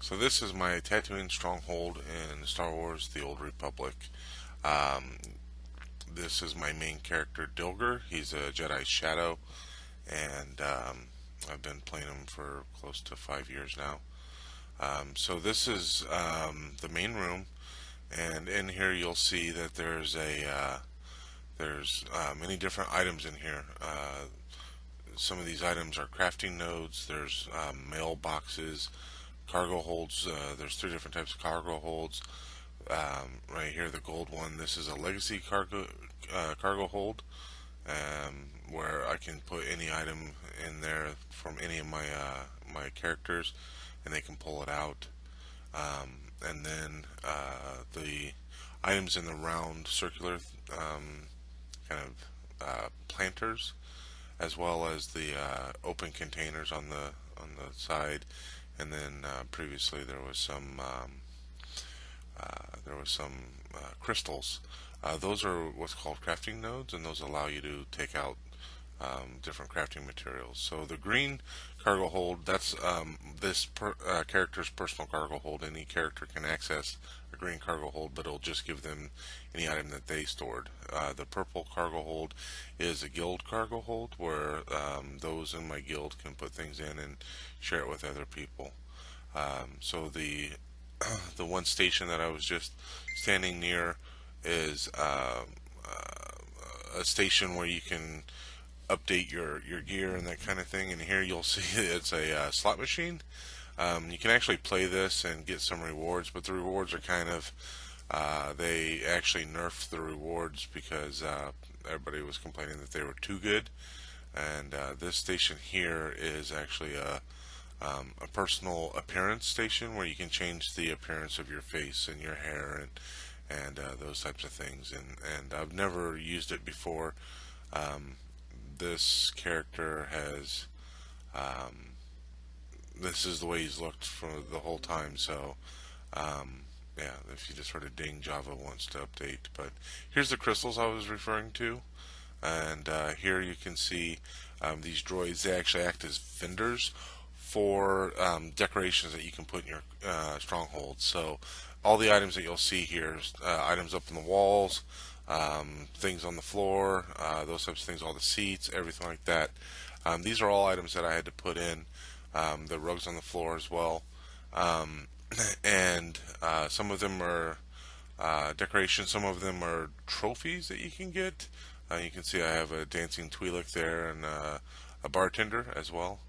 So this is my Tatooine Stronghold in Star Wars: The Old Republic. Um, this is my main character, Dilger. He's a Jedi Shadow, and I've been playing him for close to 5 years now. So this is the main room, and in here you'll see that there's many different items in here. Some of these items are crafting nodes. There's mailboxes, cargo holds. There's three different types of cargo holds. Right here, the gold one. This is a legacy cargo hold, where I can put any item in there from any of my characters, and they can pull it out. And then the items in the round circular kind of planters, as well as the open containers on the side. And then previously there was some crystals. Those are what's called crafting nodes, and those allow you to take out different crafting materials. So the green cargo hold, that's this character's personal cargo hold. Any character can access a green cargo hold, but it'll just give them any item that they stored. The purple cargo hold is a guild cargo hold, where those in my guild can put things in and share it with other people. So the one station that I was just standing near is a station where you can update your gear and that kind of thing. And here you'll see it's a slot machine. You can actually play this and get some rewards, but the rewards are kind of they actually nerfed the rewards because everybody was complaining that they were too good. And this station here is actually a personal appearance station where you can change the appearance of your face and your hair and those types of things. And I've never used it before. This character has this is the way he's looked for the whole time. So yeah, if you just heard a ding, Java wants to update. But here's the crystals I was referring to. And here you can see these droids. They actually act as vendors for decorations that you can put in your stronghold. So all the items that you'll see here, items up on the walls, things on the floor, those types of things, all the seats, everything like that. These are all items that I had to put in. The rugs on the floor as well. And some of them are decorations, some of them are trophies that you can get. You can see I have a dancing Twi'lek there and a bartender as well.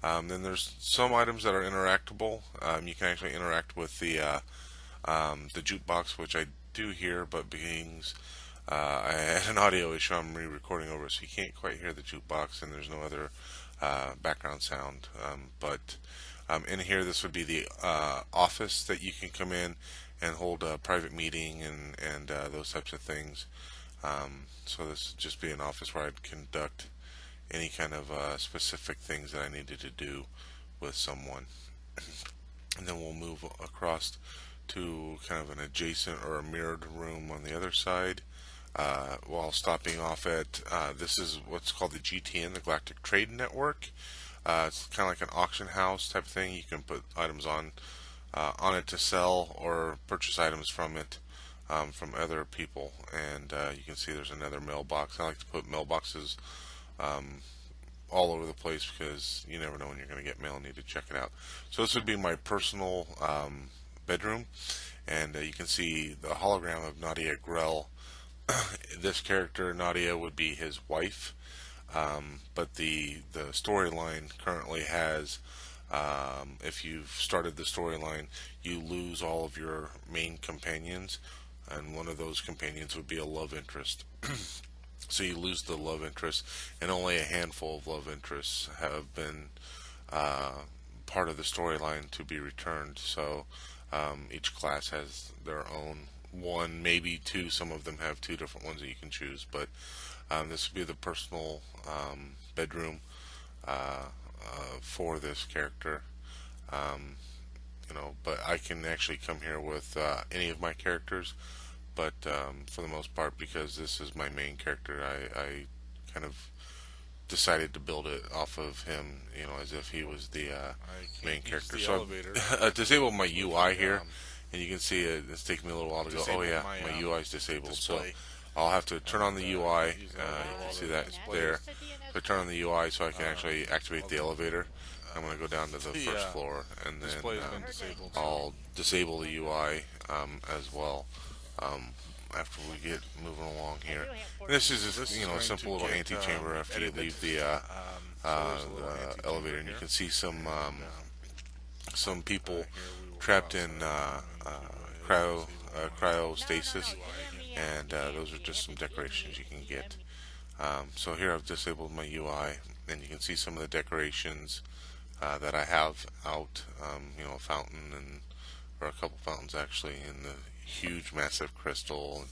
Then there's some items that are interactable. You can actually interact with the jukebox, which I do hear, but being I had an audio issue, I'm re-recording over, so you can't quite hear the jukebox, and there's no other background sound. But in here, this would be the office that you can come in and hold a private meeting and those types of things. So this would just be an office where I'd conduct any kind of specific things that I needed to do with someone. And then we'll move across to kind of an adjacent or a mirrored room on the other side, while stopping off at this is what's called the GTN, the Galactic Trade Network. It's kind of like an auction house type of thing. You can put items on it to sell or purchase items from it from other people. And you can see there's another mailbox. I like to put mailboxes all over the place because you never know when you're going to get mail and need to check it out. So this would be my personal bedroom, and you can see the hologram of Nadia Grell. This character, Nadia, would be his wife, but the storyline currently has, if you've started the storyline, you lose all of your main companions, and one of those companions would be a love interest. So you lose the love interest, and only a handful of love interests have been part of the storyline to be returned. So each class has their own one, maybe two. Some of them have two different ones that you can choose. But this would be the personal bedroom for this character. But I can actually come here with any of my characters. But for the most part, because this is my main character, I kind of decided to build it off of him, as if he was the I main can't use character. the So elevator. I've disabled my Let UI me here, and you can see it's taking me a little while to go. Oh disable yeah, my my UI is disabled. So display, I'll have to turn on and the I UI. can't use the elevator You can while see the that display there. is So I turn on the UI so I can um, actually activate while the elevator. I'm going to go down to the the first floor, and then display has been disabled. So I'll disable the UI as well. Um, After we get moving along here, and this is so just this is a going to simple little get antechamber after you edited. leave So there's a little elevator, antechamber and you here, can see and some people here we will go trapped in outside. I'm going to go ahead and disable my cryostasis, UI again. and those are just some decorations you can get. So here I've disabled my UI, and you can see some of the decorations that I have out. A fountain or a couple fountains actually, and the huge, massive crystal, and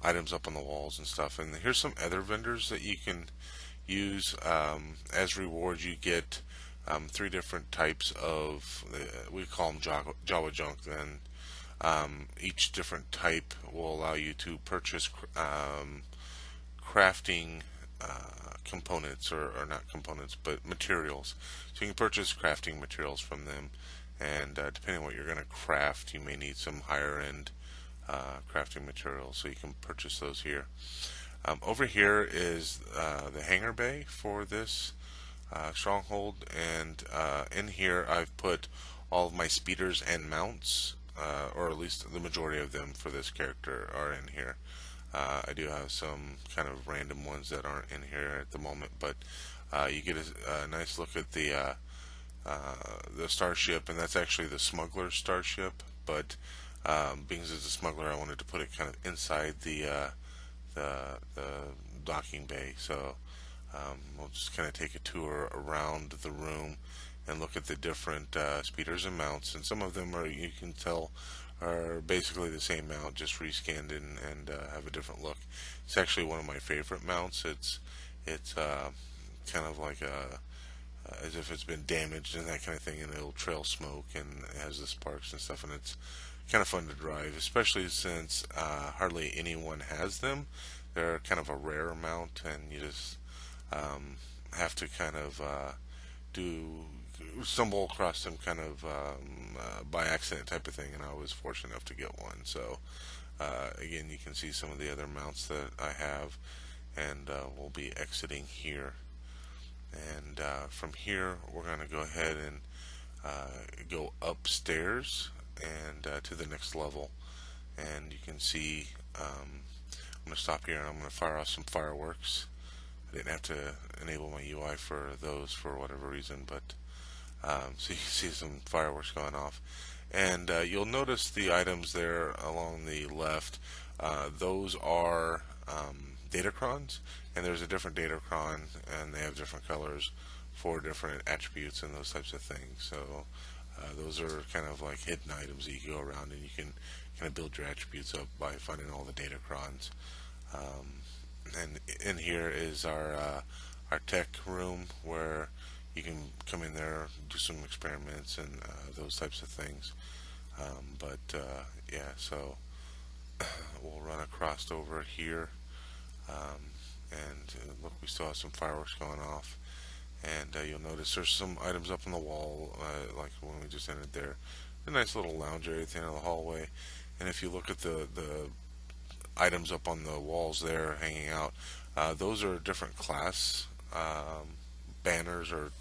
items up on the walls and stuff. And here's some other vendors that you can use as rewards. You get three different types of we call them Java junk. Then each different type will allow you to purchase crafting components, or not components, but materials. So you can purchase crafting materials from them, and depending on what you're going to craft, you may need some higher end crafting materials. So you can purchase those here. Over here is the hangar bay for this stronghold, and in here I've put all of my speeders and mounts, or at least the majority of them for this character are in here. I do have some kind of random ones that aren't in here at the moment, but you get a nice look at the starship, and that's actually the smuggler starship. But being as a smuggler, I wanted to put it kind of inside the docking bay. So we'll just kind of take a tour around the room and look at the different speeders and mounts, and some of them are, you can tell, are basically the same mount, just rescanned and have a different look. It's actually one of my favorite mounts. It's kind of like as if it's been damaged and that kind of thing, and it'll trail smoke, and it has the sparks and stuff, and it's kind of fun to drive, especially since hardly anyone has them. They're kind of a rare mount, and you just have to kind of do stumble across them kind of by accident type of thing, and I was fortunate enough to get one. So again, you can see some of the other mounts that I have, and we'll be exiting here. And from here, we're going to go ahead and go upstairs and to the next level. And you can see, I'm going to stop here and I'm going to fire off some fireworks. I didn't have to enable my UI for those for whatever reason, but so you can see some fireworks going off. And you'll notice the items there along the left. Those are datacrons, and there's a different datacron, and they have different colors for different attributes and those types of things. So those are kind of like hidden items that you can go around and you can kind of build your attributes up by finding all the datacrons. And in here is our tech room, where you can come in there, do some experiments and those types of things. Yeah, so we'll run across over here, and look, we still have some fireworks going off. And you'll notice there's some items up on the wall, like when we just entered there. A nice little lounge area at the end of the hallway. And if you look at the items up on the walls there hanging out, those are different class banners, or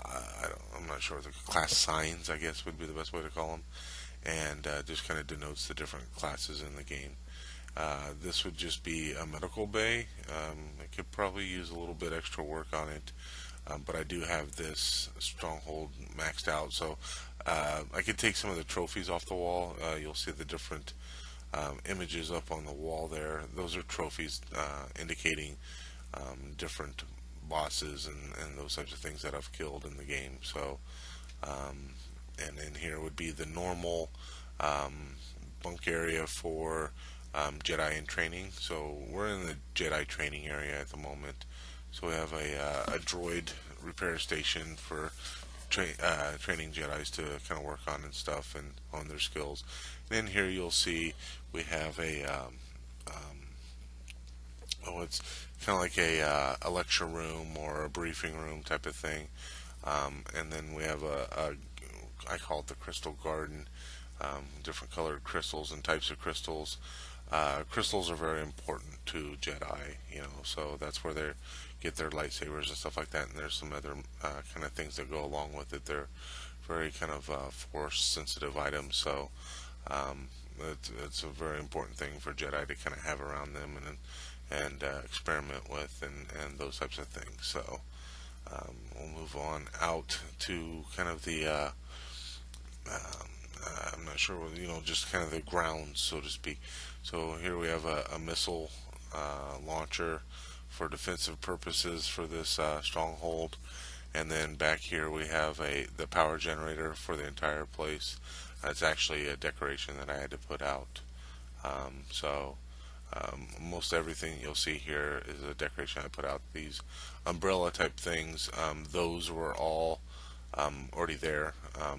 I'm not sure, the class signs, I guess would be the best way to call them, and just kind of denotes the different classes in the game. This would just be a medical bay. I could probably use a little bit extra work on it, but I do have this stronghold maxed out, so I could take some of the trophies off the wall. You'll see the different images up on the wall there. Those are trophies indicating different bosses and those types of things that I've killed in the game. So, and in here would be the normal bunk area for Jedi in training. So we're in the Jedi training area at the moment. So we have a droid repair station for training Jedi's to kind of work on and stuff and on their skills. And in here you'll see we have a oh, kind of like a lecture room or a briefing room type of thing. And then we have I call it the crystal garden, different colored crystals and types of crystals. Crystals are very important to Jedi, so that's where they get their lightsabers and stuff like that. And there's some other kind of things that go along with it. They're very kind of force sensitive items, so um, it's a very important thing for Jedi to kind of have around them and experiment with and those types of things. So we'll move on out to kind of the I'm not sure, just kind of the grounds, so to speak. So here we have a missile launcher for defensive purposes for this stronghold, and then back here we have the power generator for the entire place. It's actually a decoration that I had to put out. Most everything you'll see here is a decoration I put out. These umbrella type things, those were all already there,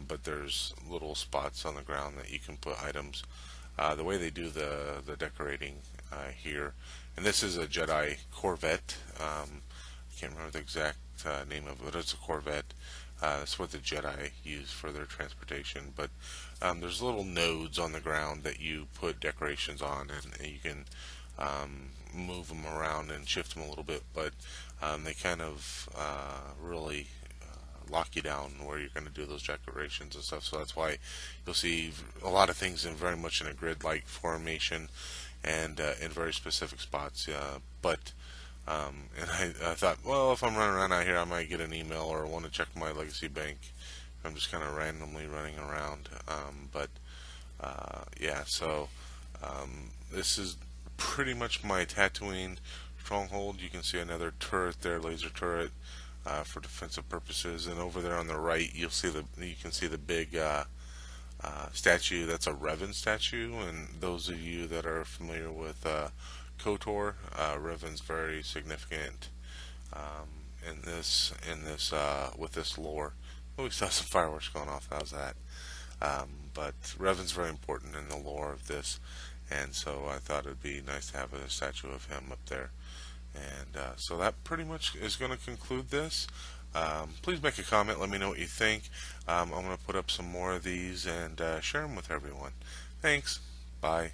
but there's little spots on the ground that you can put items. The way they do the decorating here, and this is a Jedi Corvette. I can't remember the exact name of it, but it's a Corvette. That's what the Jedi use for their transportation. But there's little nodes on the ground that you put decorations on, and you can move them around and shift them a little bit. But they kind of really lock you down where you're going to do those decorations and stuff. So that's why you'll see a lot of things in very much in a grid-like formation and in very specific spots. And I thought, well, if I'm running around out here, I might get an email or want to check my legacy bank. I'm just kind of randomly running around. Yeah, so this is pretty much my Tatooine stronghold. You can see another turret there, laser turret, for defensive purposes. And over there on the right, you can see the big statue. That's a Revin statue. And those of you that are familiar with KOTOR, Revin's very significant in this with this lore. Oh, we saw some fireworks going off. How's that? But Revan's very important in the lore of this, and so I thought it'd be nice to have a statue of him up there. And so that pretty much is going to conclude this. Please make a comment. Let me know what you think. I'm going to put up some more of these and share them with everyone. Thanks. Bye.